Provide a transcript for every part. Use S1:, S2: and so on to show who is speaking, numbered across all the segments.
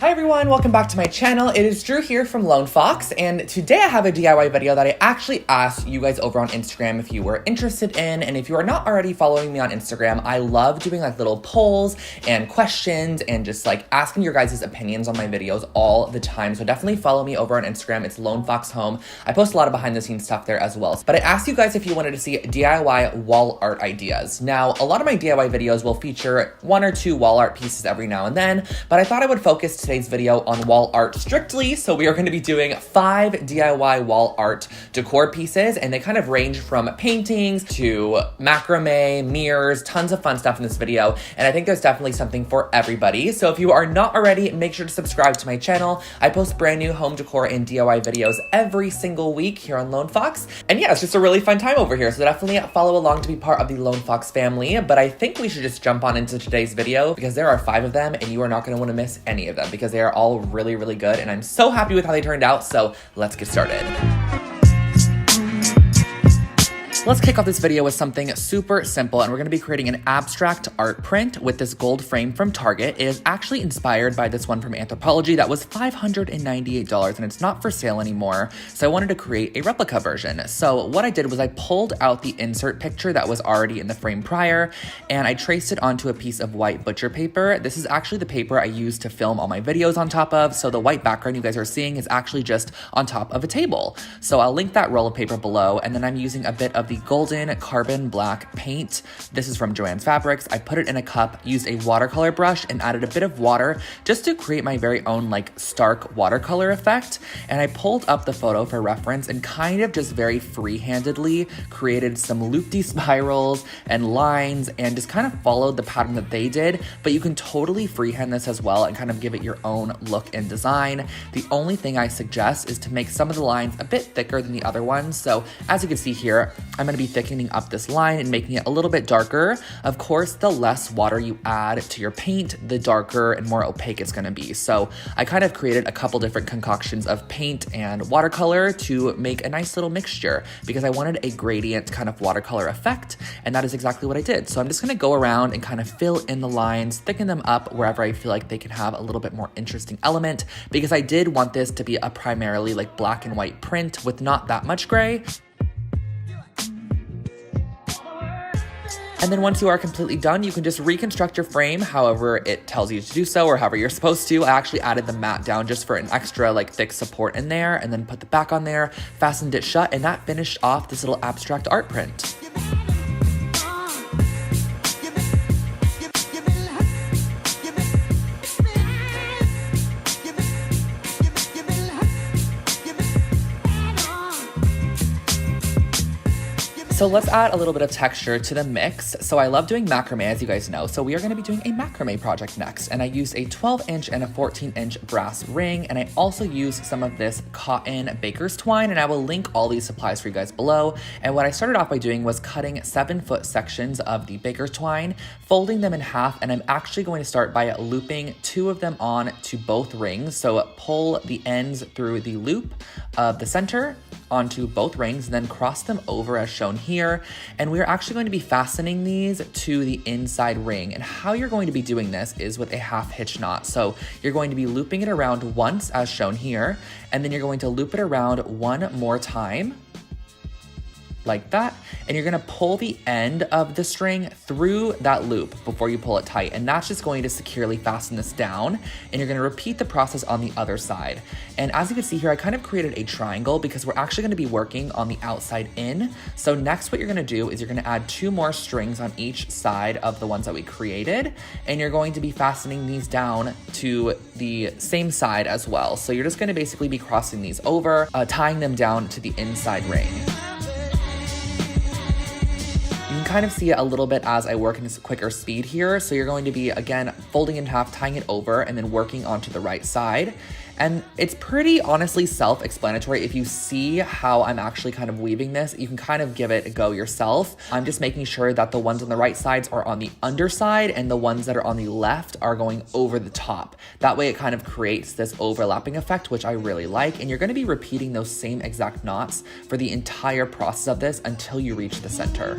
S1: Hi everyone, welcome back to my channel. It is Drew here from Lone Fox, and today I have a DIY video that I actually asked you guys over on Instagram if you were interested in, and if you are not already following me on Instagram, I love doing like little polls and questions and just like asking your guys' opinions on my videos all the time. So definitely follow me over on Instagram. It's Lone Fox Home. I post a lot of behind the scenes stuff there as well. But I asked you guys if you wanted to see DIY wall art ideas. Now, a lot of my DIY videos will feature 1 or 2 wall art pieces every now and then, but I thought I would focus today's video on wall art strictly. So we are going to be doing 5 DIY wall art decor pieces, and they kind of range from paintings to macrame, mirrors, tons of fun stuff in this video. And I think there's definitely something for everybody. So if you are not already, make sure to subscribe to my channel. I post brand new home decor and DIY videos every single week here on Lone Fox. And yeah, it's just a really fun time over here. So definitely follow along to be part of the Lone Fox family. But I think we should just jump on into today's video because there are 5 of them and you are not going to want to miss any of them because they are all really, really good, and I'm so happy with how they turned out, so let's get started. Let's kick off this video with something super simple, and we're going to be creating an abstract art print with this gold frame from Target. It is actually inspired by this one from Anthropologie that was $598, and it's not for sale anymore, so I wanted to create a replica version. So what I did was I pulled out the insert picture that was already in the frame prior, and I traced it onto a piece of white butcher paper. This is actually the paper I use to film all my videos on top of, so the white background you guys are seeing is actually just on top of a table. So I'll link that roll of paper below, and then I'm using a bit of the golden carbon black paint. This is from Joann's Fabrics. I put it in a cup, used a watercolor brush, and added a bit of water just to create my very own like stark watercolor effect. And I pulled up the photo for reference and kind of just very free-handedly created some loop-de spirals and lines and just kind of followed the pattern that they did. But you can totally freehand this as well and kind of give it your own look and design. The only thing I suggest is to make some of the lines a bit thicker than the other ones. So as you can see here, I'm going to be thickening up this line and making it a little bit darker. Of course, the less water you add to your paint, the darker and more opaque it's going to be. So I kind of created a couple different concoctions of paint and watercolor to make a nice little mixture because I wanted a gradient kind of watercolor effect, and that is exactly what I did. So I'm just going to go around and kind of fill in the lines, thicken them up wherever I feel like they can have a little bit more interesting element, because I did want this to be a primarily like black and white print with not that much gray. And then once you are completely done, you can just reconstruct your frame however it tells you to do so, or however you're supposed to. I actually added the mat down just for an extra like thick support in there, and then put the back on there, fastened it shut, and that finished off this little abstract art print. So let's add a little bit of texture to the mix. So I love doing macrame, as you guys know. So we are going to be doing a macrame project next. And I used a 12-inch and a 14-inch brass ring. And I also used some of this cotton baker's twine. And I will link all these supplies for you guys below. And what I started off by doing was cutting 7-foot sections of the baker's twine, folding them in half. And I'm actually going to start by looping 2 of them on to both rings. So pull the ends through the loop of the center onto both rings, and then cross them over as shown here. And we're actually going to be fastening these to the inside ring. And how you're going to be doing this is with a half hitch knot. So you're going to be looping it around once as shown here, and then you're going to loop it around one more time, like that, and you're gonna pull the end of the string through that loop before you pull it tight, and that's just going to securely fasten this down, and you're gonna repeat the process on the other side. And as you can see here, I kind of created a triangle because we're actually gonna be working on the outside in. So next what you're gonna do is you're gonna add 2 more strings on each side of the ones that we created, and you're going to be fastening these down to the same side as well. So you're just gonna basically be crossing these over, tying them down to the inside ring. You can kind of see it a little bit as I work in this quicker speed here. So you're going to be, again, folding in half, tying it over, and then working onto the right side. And it's pretty honestly self-explanatory. If you see how I'm actually kind of weaving this, you can kind of give it a go yourself. I'm just making sure that the ones on the right sides are on the underside and the ones that are on the left are going over the top. That way it kind of creates this overlapping effect, which I really like. And you're gonna be repeating those same exact knots for the entire process of this until you reach the center.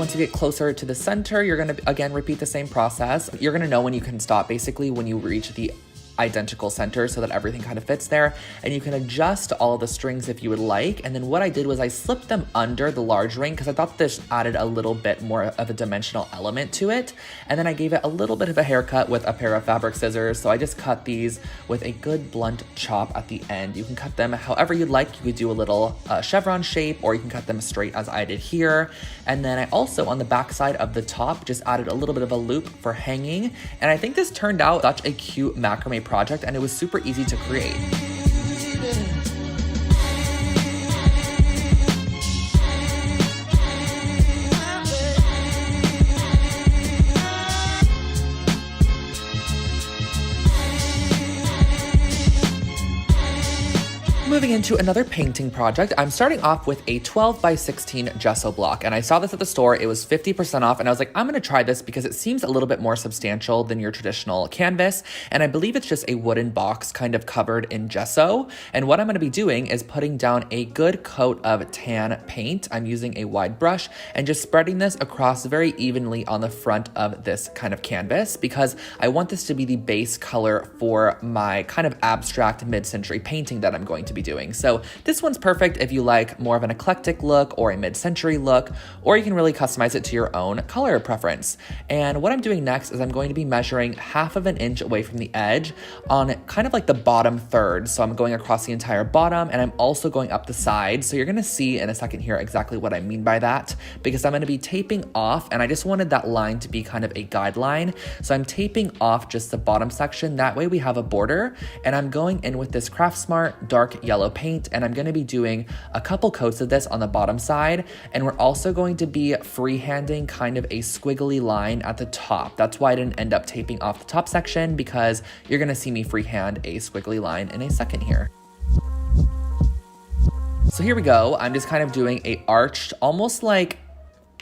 S1: Once you get closer to the center, you're gonna, again, repeat the same process. You're gonna know when you can stop, basically, when you reach the identical center so that everything kind of fits there, and you can adjust all of the strings if you would like. And then what I did was I slipped them under the large ring because I thought this added a little bit more of a dimensional element to it. And then I gave it a little bit of a haircut with a pair of fabric scissors. So I just cut these with a good blunt chop at the end. You can cut them however you'd like. You could do a little chevron shape, or you can cut them straight as I did here. And then I also, on the back side of the top, just added a little bit of a loop for hanging. And I think this turned out such a cute macrame project, and it was super easy to create. Moving into another painting project, I'm starting off with a 12 by 16 gesso block, and I saw this at the store. It was 50% off, and I was like, I'm gonna try this because it seems a little bit more substantial than your traditional canvas, and I believe it's just a wooden box kind of covered in gesso. And what I'm gonna be doing is putting down a good coat of tan paint. I'm using a wide brush and just spreading this across very evenly on the front of this kind of canvas, because I want this to be the base color for my kind of abstract mid-century painting that I'm going to be doing. So this one's perfect if you like more of an eclectic look or a mid-century look, or you can really customize it to your own color preference. And what I'm doing next is I'm going to be measuring 1/2 inch away from the edge on kind of like the bottom third. So I'm going across the entire bottom, and I'm also going up the side. So you're gonna see in a second here exactly what I mean by that, because I'm gonna be taping off, and I just wanted that line to be kind of a guideline. So I'm taping off just the bottom section. That way we have a border, and I'm going in with this Craft Smart dark yellow paint, and I'm going to be doing a couple coats of this on the bottom side, and we're also going to be freehanding kind of a squiggly line at the top. That's why I didn't end up taping off the top section, because you're going to see me freehand a squiggly line in a second here. So here we go. I'm just kind of doing a arched, almost like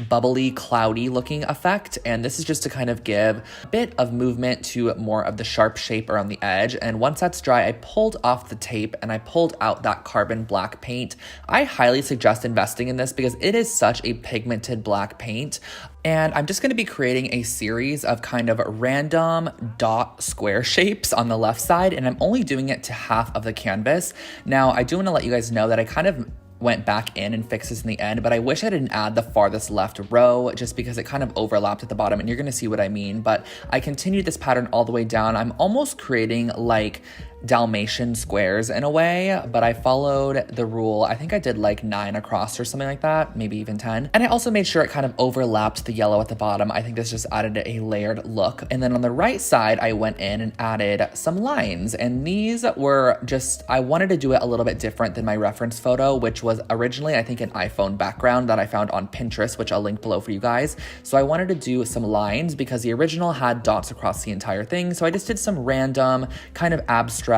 S1: bubbly, cloudy looking effect, and this is just to kind of give a bit of movement to more of the sharp shape around the edge. And once that's dry, I pulled off the tape and I pulled out that carbon black paint. I highly suggest investing in this because it is such a pigmented black paint. And I'm just going to be creating a series of kind of random dot square shapes on the left side, and I'm only doing it to 1/2 of the canvas. Now, I do want to let you guys know that I kind of went back in and fixed this in the end, but I wish I didn't add the farthest left row just because it kind of overlapped at the bottom, and you're gonna see what I mean. But I continued this pattern all the way down. I'm almost creating like Dalmatian squares in a way, but I followed the rule. I think I did like 9 across or something like that, maybe even 10. And I also made sure it kind of overlapped the yellow at the bottom. I think this just added a layered look. And then on the right side, I went in and added some lines, and these were just, I wanted to do it a little bit different than my reference photo, which was originally, I think, an iPhone background that I found on Pinterest, which I'll link below for you guys. So I wanted to do some lines because the original had dots across the entire thing. So I just did some random kind of abstract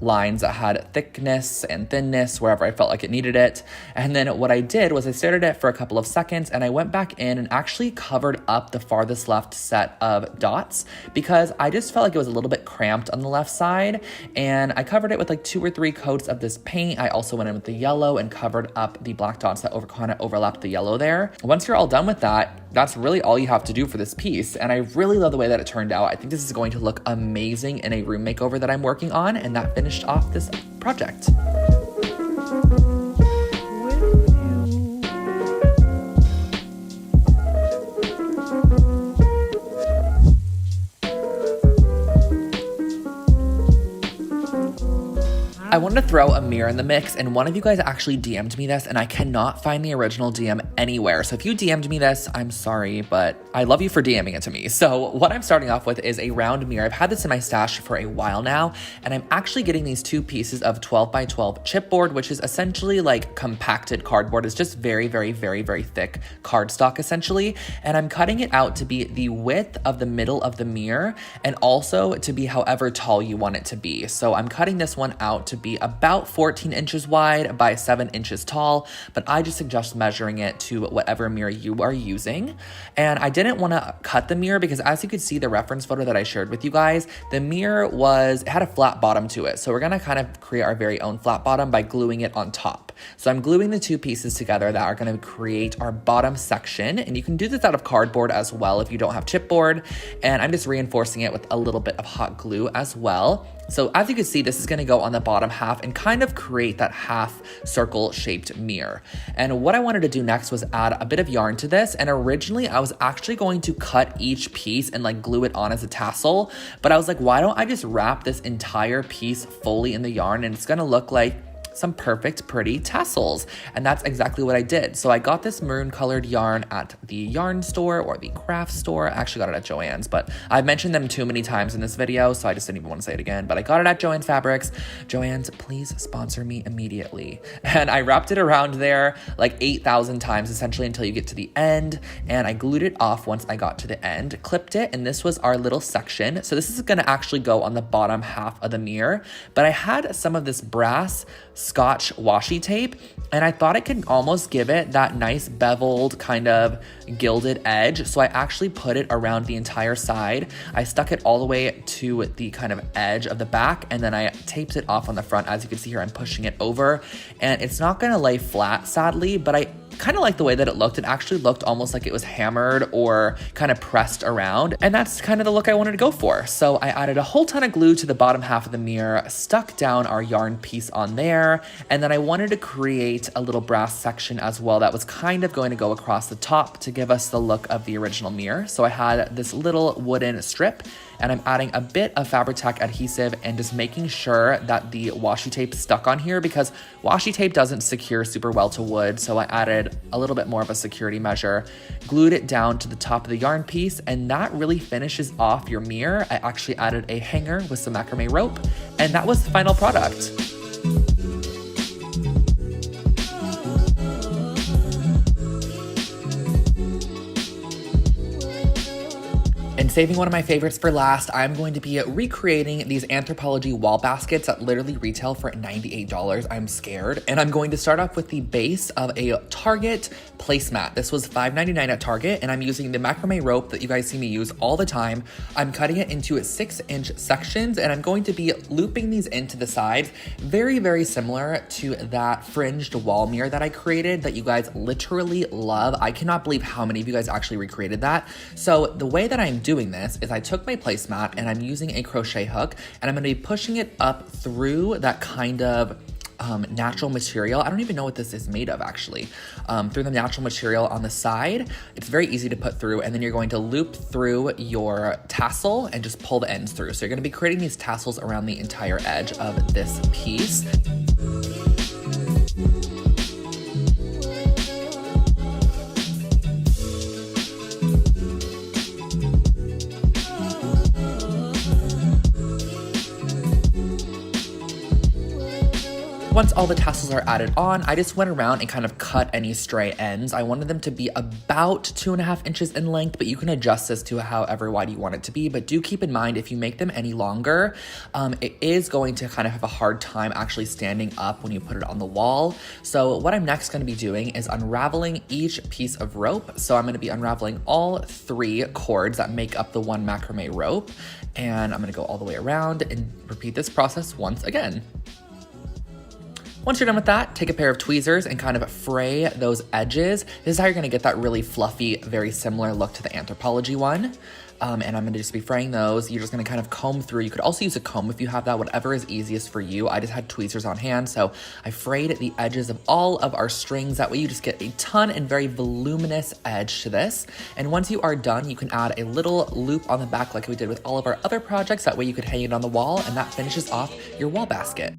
S1: lines that had thickness and thinness wherever I felt like it needed it. And then what I did was I stared at it for a couple of seconds, and I went back in and actually covered up the farthest left set of dots because I just felt like it was a little bit cramped on the left side. And I covered it with like 2 or 3 coats of this paint. I also went in with the yellow and covered up the black dots that kind of overlapped the yellow there. Once you're all done with that, that's really all you have to do for this piece. And I really love the way that it turned out. I think this is going to look amazing in a room makeover that I'm working on, and that finished off this project. I wanted to throw a mirror in the mix, and one of you guys actually DM'd me this, and I cannot find the original DM anywhere. So if you DM'd me this, I'm sorry, but I love you for DMing it to me. So what I'm starting off with is a round mirror. I've had this in my stash for a while now, and I'm actually getting these 2 pieces of 12 by 12 chipboard, which is essentially like compacted cardboard. It's just very, very, very, very thick cardstock essentially. And I'm cutting it out to be the width of the middle of the mirror, and also to be however tall you want it to be. So I'm cutting this one out to be about 14 inches wide by 7 inches tall, but I just suggest measuring it to whatever mirror you are using. And I didn't want to cut the mirror because, as you could see the reference photo that I shared with you guys, the mirror had a flat bottom to it. So we're gonna kind of create our very own flat bottom by gluing it on top. So I'm gluing the two pieces together that are going to create our bottom section, and you can do this out of cardboard as well if you don't have chipboard, and I'm just reinforcing it with a little bit of hot glue as well. So as you can see, this is going to go on the bottom half and kind of create that half circle shaped mirror. And what I wanted to do next was add a bit of yarn to this. And originally I was actually going to cut each piece and like glue it on as a tassel, but I was like, why don't I just wrap this entire piece fully in the yarn, and it's going to look like some perfect pretty tassels. And that's exactly what I did. So I got this maroon colored yarn at the yarn store or the craft store. I actually got it at Joann's, but I've mentioned them too many times in this video, so I just didn't even want to say it again. But I got it at Joann's Fabrics. Joann's, please sponsor me immediately. And I wrapped it around there like 8,000 times essentially until you get to the end. And I glued it off once I got to the end, clipped it, and this was our little section. So this is gonna actually go on the bottom half of the mirror. But I had some of this brass Scotch washi tape, and I thought it could almost give it that nice beveled kind of gilded edge. So I actually put it around the entire side. I stuck it all the way to the kind of edge of the back, and then I taped it off on the front. As you can see here, I'm pushing it over, and it's not gonna lay flat, sadly, but I kind of like the way that it looked. It actually looked almost like it was hammered or kind of pressed around, and that's kind of the look I wanted to go for. So I added a whole ton of glue to the bottom half of the mirror, stuck down our yarn piece on there, and then I wanted to create a little brass section as well that was kind of going to go across the top to give us the look of the original mirror. So I had this little wooden strip, and I'm adding a bit of Fabri-Tac adhesive and just making sure that the washi tape stuck on here, because washi tape doesn't secure super well to wood. So I added a little bit more of a security measure, glued it down to the top of the yarn piece, and that really finishes off your mirror. I actually added a hanger with some macrame rope, and that was the final product. And saving one of my favorites for last, I'm going to be recreating these Anthropologie wall baskets that literally retail for $98. I'm scared. And I'm going to start off with the base of a Target placemat. This was $5.99 at Target, and I'm using the macrame rope that you guys see me use all the time. I'm cutting it into 6-inch sections, and I'm going to be looping these into the sides, very, very similar to that fringed wall mirror that I created that you guys literally love. I cannot believe how many of you guys actually recreated that. So the way that I'm doing this is I took my placemat and I'm using a crochet hook, and I'm going to be pushing it up through that kind of natural material. I don't even know what this is made of actually. Through the natural material on the side. It's very easy to put through, and then you're going to loop through your tassel and just pull the ends through. So you're going to be creating these tassels around the entire edge of this piece. Once all the tassels are added on, I just went around and kind of cut any stray ends. I wanted them to be about 2.5 inches in length, but you can adjust this to however wide you want it to be. But do keep in mind, if you make them any longer, it is going to kind of have a hard time actually standing up when you put it on the wall. So what I'm next going to be doing is unraveling each piece of rope. So I'm going to be unraveling all 3 cords that make up the one macrame rope. And I'm going to go all the way around and repeat this process once again. Once you're done with that, take a pair of tweezers and kind of fray those edges. This is how you're gonna get that really fluffy, very similar look to the Anthropologie one. And I'm gonna just be fraying those. You're just gonna kind of comb through. You could also use a comb if you have that, whatever is easiest for you. I just had tweezers on hand, so I frayed the edges of all of our strings. That way you just get a ton and very voluminous edge to this. And once you are done, you can add a little loop on the back like we did with all of our other projects. That way you could hang it on the wall, and that finishes off your wall basket.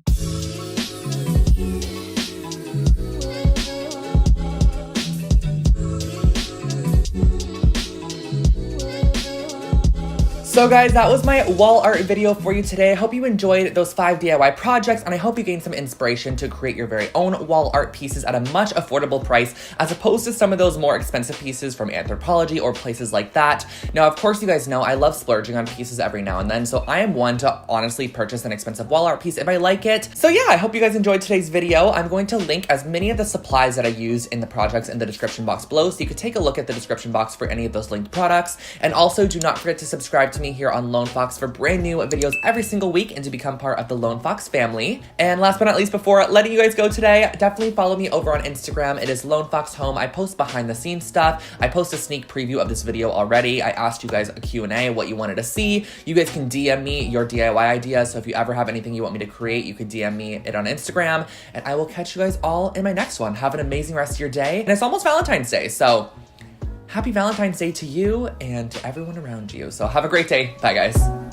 S1: So guys, that was my wall art video for you today. I hope you enjoyed those 5 DIY projects, and I hope you gained some inspiration to create your very own wall art pieces at a much affordable price, as opposed to some of those more expensive pieces from Anthropologie or places like that. Now, of course, you guys know I love splurging on pieces every now and then, so I am one to honestly purchase an expensive wall art piece if I like it. So yeah, I hope you guys enjoyed today's video. I'm going to link as many of the supplies that I used in the projects in the description box below, so you could take a look at the description box for any of those linked products. And also, do not forget to subscribe to me me here on Lone Fox for brand new videos every single week and to become part of the Lone Fox family. And last but not least, before letting you guys go today, definitely follow me over on Instagram. It is Lone Fox Home. I post behind the scenes stuff. I post a sneak preview of this video already. I asked you guys a Q&A, what you wanted to see. You guys can DM me your DIY ideas. So if you ever have anything you want me to create, you could DM me it on Instagram, and I will catch you guys all in my next one. Have an amazing rest of your day. And it's almost Valentine's Day, so happy Valentine's Day to you and to everyone around you. So have a great day. Bye, guys.